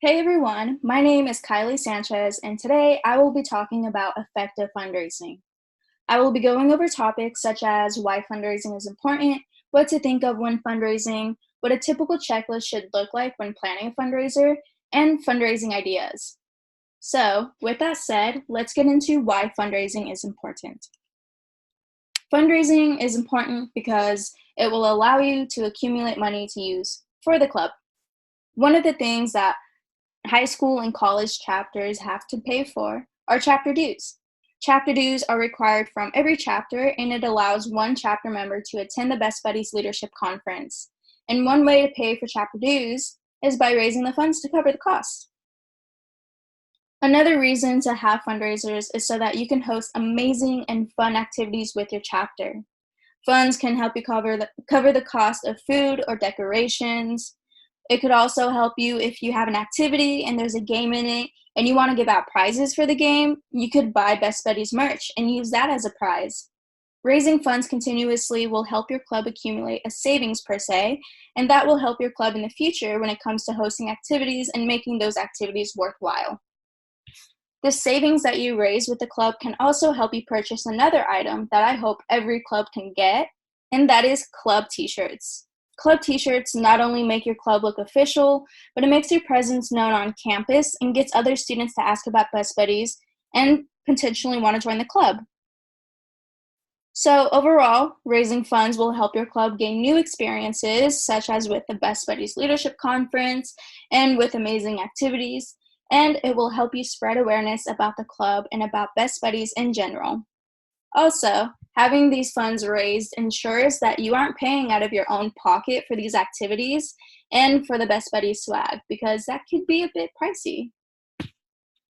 Hey everyone, my name is Kylie Sanchez, and today I will be talking about effective fundraising. I will be going over topics such as why fundraising is important, what to think of when fundraising, what a typical checklist should look like when planning a fundraiser, and fundraising ideas. So, with that said, let's get into why fundraising is important. Fundraising is important because it will allow you to accumulate money to use for the club. One of the things that high school and college chapters have to pay for are chapter dues. Chapter dues are required from every chapter, and it allows one chapter member to attend the Best Buddies Leadership Conference. And one way to pay for chapter dues is by raising the funds to cover the cost. Another reason to have fundraisers is so that you can host amazing and fun activities with your chapter. Funds can help you cover the cost of food or decorations. It could also help you if you have an activity and there's a game in it and you want to give out prizes for the game. You could buy Best Buddies merch and use that as a prize. Raising funds continuously will help your club accumulate a savings per se, and that will help your club in the future when it comes to hosting activities and making those activities worthwhile. The savings that you raise with the club can also help you purchase another item that I hope every club can get, and that is club t-shirts. Club t-shirts not only make your club look official, but it makes your presence known on campus and gets other students to ask about Best Buddies and potentially want to join the club. So overall, raising funds will help your club gain new experiences, such as with the Best Buddies Leadership Conference and with amazing activities, and it will help you spread awareness about the club and about Best Buddies in general. Also, having these funds raised ensures that you aren't paying out of your own pocket for these activities and for the Best Buddies swag, because that could be a bit pricey.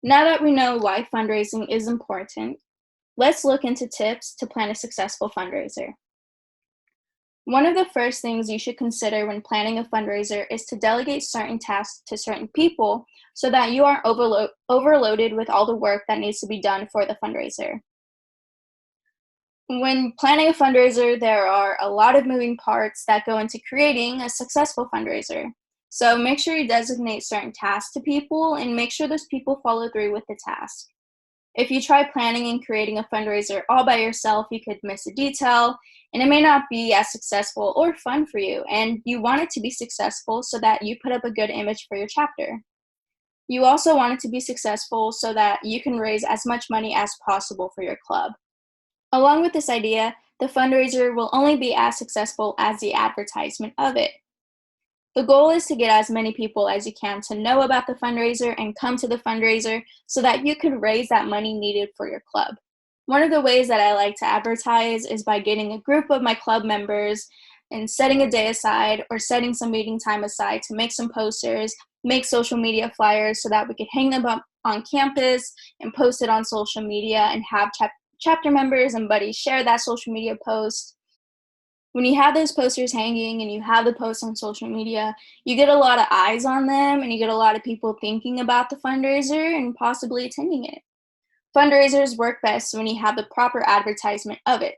Now that we know why fundraising is important, let's look into tips to plan a successful fundraiser. One of the first things you should consider when planning a fundraiser is to delegate certain tasks to certain people so that you aren't overloaded with all the work that needs to be done for the fundraiser. When planning a fundraiser, there are a lot of moving parts that go into creating a successful fundraiser. So make sure you designate certain tasks to people and make sure those people follow through with the task. If you try planning and creating a fundraiser all by yourself, you could miss a detail, and it may not be as successful or fun for you, and you want it to be successful so that you put up a good image for your chapter. You also want it to be successful so that you can raise as much money as possible for your club. Along with this idea, the fundraiser will only be as successful as the advertisement of it. The goal is to get as many people as you can to know about the fundraiser and come to the fundraiser so that you can raise that money needed for your club. One of the ways that I like to advertise is by getting a group of my club members and setting a day aside or setting some meeting time aside to make some posters, make social media flyers so that we could hang them up on campus and post it on social media and have chapter members and buddies share that social media post. When you have those posters hanging and you have the posts on social media, you get a lot of eyes on them and you get a lot of people thinking about the fundraiser and possibly attending it. Fundraisers work best when you have the proper advertisement of it.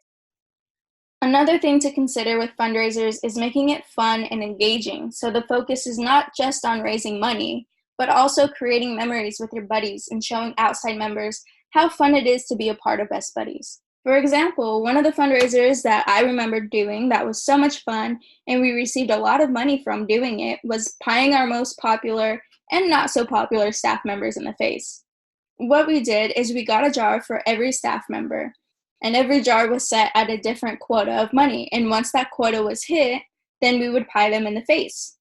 Another thing to consider with fundraisers is making it fun and engaging, so the focus is not just on raising money, but also creating memories with your buddies and showing outside members how fun it is to be a part of Best Buddies. For example, one of the fundraisers that I remember doing that was so much fun and we received a lot of money from doing it was pieing our most popular and not so popular staff members in the face. What we did is we got a jar for every staff member, and every jar was set at a different quota of money, and once that quota was hit, then we would pie them in the face.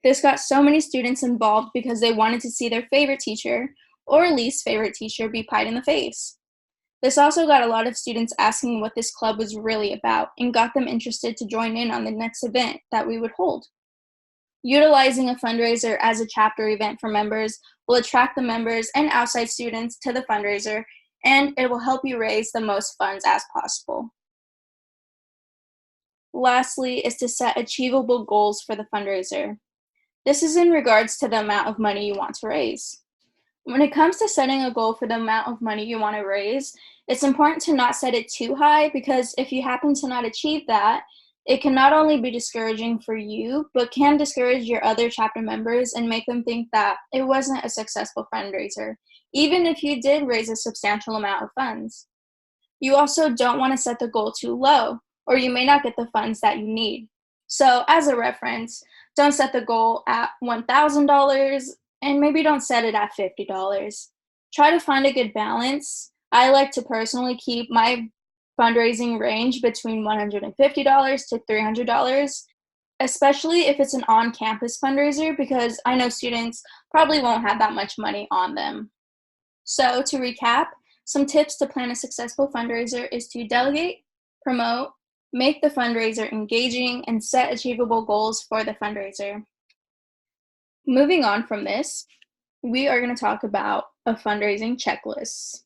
This got so many students involved because they wanted to see their favorite teacher or least favorite teacher be pied in the face. This also got a lot of students asking what this club was really about and got them interested to join in on the next event that we would hold. Utilizing a fundraiser as a chapter event for members will attract the members and outside students to the fundraiser, and it will help you raise the most funds as possible. Lastly is to set achievable goals for the fundraiser. This is in regards to the amount of money you want to raise. When it comes to setting a goal for the amount of money you want to raise, it's important to not set it too high because if you happen to not achieve that, It can not only be discouraging for you, but can discourage your other chapter members and make them think that it wasn't a successful fundraiser, even if you did raise a substantial amount of funds. You also don't want to set the goal too low, or you may not get the funds that you need. So, as a reference, don't set the goal at $1,000 and maybe don't set it at $50. Try to find a good balance. I like to personally keep my fundraising range between $150 to $300, especially if it's an on campus fundraiser, because I know students probably won't have that much money on them. So, to recap, some tips to plan a successful fundraiser is to delegate, promote, make the fundraiser engaging, and set achievable goals for the fundraiser. Moving on from this, we are going to talk about a fundraising checklist.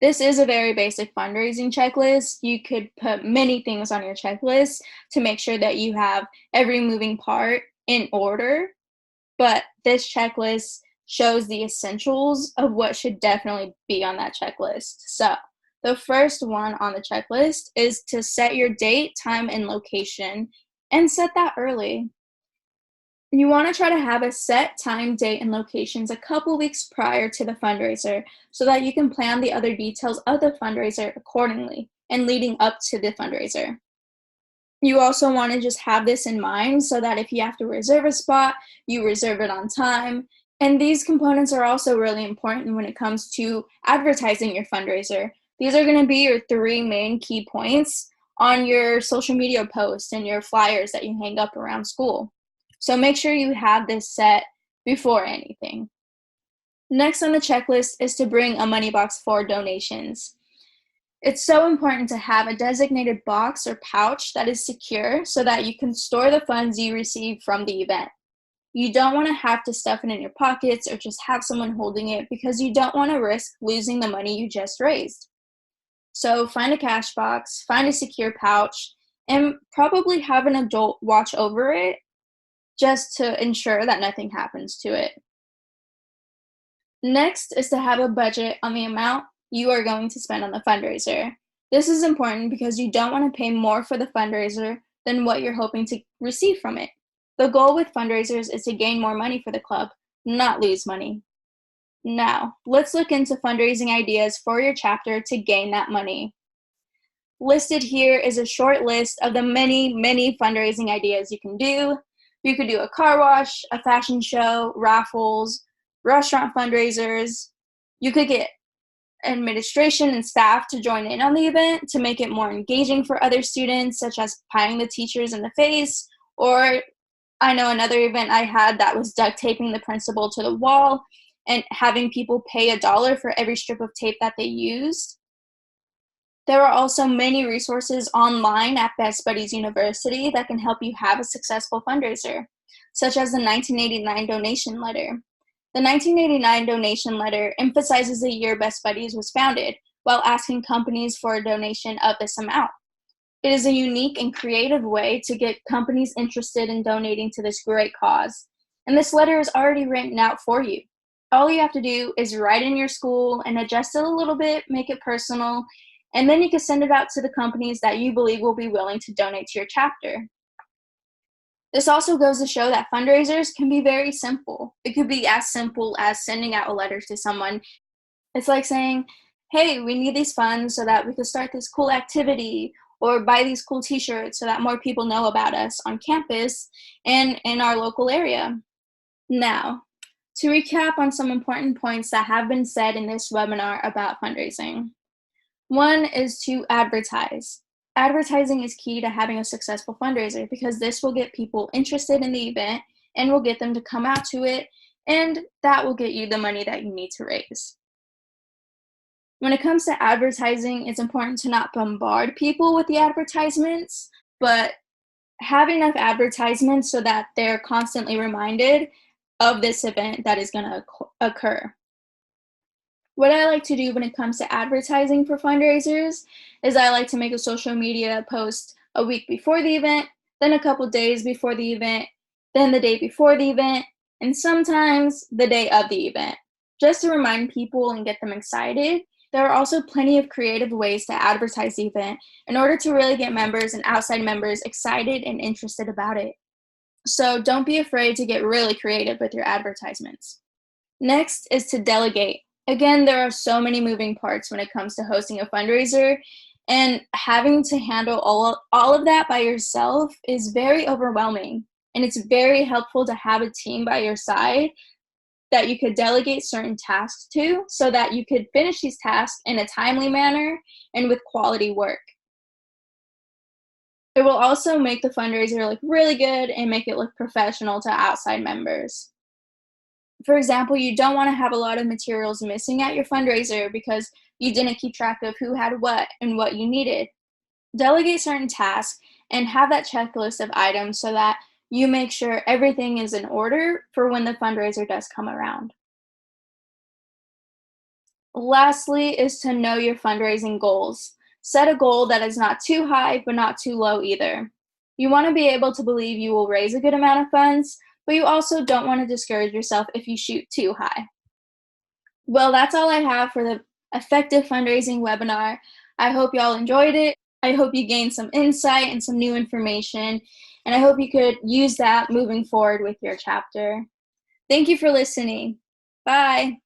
This is a very basic fundraising checklist. You could put many things on your checklist to make sure that you have every moving part in order, but this checklist shows the essentials of what should definitely be on that checklist. So, the first one on the checklist is to set your date, time, and location, and set that early. You want to try to have a set time, date, and locations a couple weeks prior to the fundraiser so that you can plan the other details of the fundraiser accordingly and leading up to the fundraiser. You also want to just have this in mind so that if you have to reserve a spot, you reserve it on time. And these components are also really important when it comes to advertising your fundraiser. These are going to be your three main key points on your social media posts and your flyers that you hang up around school. So make sure you have this set before anything. Next on the checklist is to bring a money box for donations. It's so important to have a designated box or pouch that is secure so that you can store the funds you receive from the event. You don't want to have to stuff it in your pockets or just have someone holding it because you don't want to risk losing the money you just raised. So find a cash box, find a secure pouch, and probably have an adult watch over it just to ensure that nothing happens to it. Next is to have a budget on the amount you are going to spend on the fundraiser. This is important because you don't want to pay more for the fundraiser than what you're hoping to receive from it. The goal with fundraisers is to gain more money for the club, not lose money. Now, let's look into fundraising ideas for your chapter to gain that money. Listed here is a short list of the many, many fundraising ideas you can do. You could do a car wash, a fashion show, raffles, restaurant fundraisers. You could get administration and staff to join in on the event to make it more engaging for other students, such as pieing the teachers in the face. Or I know another event I had that was duct taping the principal to the wall and having people pay $1 for every strip of tape that they used. There are also many resources online at Best Buddies University that can help you have a successful fundraiser, such as the 1989 donation letter. The 1989 donation letter emphasizes the year Best Buddies was founded while asking companies for a donation of this amount. It is a unique and creative way to get companies interested in donating to this great cause, and this letter is already written out for you. All you have to do is write in your school and adjust it a little bit, make it personal, and then you can send it out to the companies that you believe will be willing to donate to your chapter. This also goes to show that fundraisers can be very simple. It could be as simple as sending out a letter to someone. It's like saying, hey, we need these funds so that we can start this cool activity or buy these cool t-shirts so that more people know about us on campus and in our local area. Now, to recap on some important points that have been said in this webinar about fundraising. One is to advertise. Advertising is key to having a successful fundraiser because this will get people interested in the event and will get them to come out to it, and that will get you the money that you need to raise. When it comes to advertising, it's important to not bombard people with the advertisements, but have enough advertisements so that they're constantly reminded of this event that is going to occur. What I like to do when it comes to advertising for fundraisers is I like to make a social media post a week before the event, then a couple days before the event, then the day before the event, and sometimes the day of the event, just to remind people and get them excited. There are also plenty of creative ways to advertise the event in order to really get members and outside members excited and interested about it. So don't be afraid to get really creative with your advertisements. Next is to delegate. Again, there are so many moving parts when it comes to hosting a fundraiser, and having to handle all of that by yourself is very overwhelming. And it's very helpful to have a team by your side that you could delegate certain tasks to so that you could finish these tasks in a timely manner and with quality work. It will also make the fundraiser look really good and make it look professional to outside members. For example, you don't want to have a lot of materials missing at your fundraiser because you didn't keep track of who had what and what you needed. Delegate certain tasks and have that checklist of items so that you make sure everything is in order for when the fundraiser does come around. Lastly, is to know your fundraising goals. Set a goal that is not too high but not too low either. You want to be able to believe you will raise a good amount of funds, but you also don't want to discourage yourself if you shoot too high. Well, that's all I have for the effective fundraising webinar. I hope y'all enjoyed it. I hope you gained some insight and some new information, and I hope you could use that moving forward with your chapter. Thank you for listening. Bye.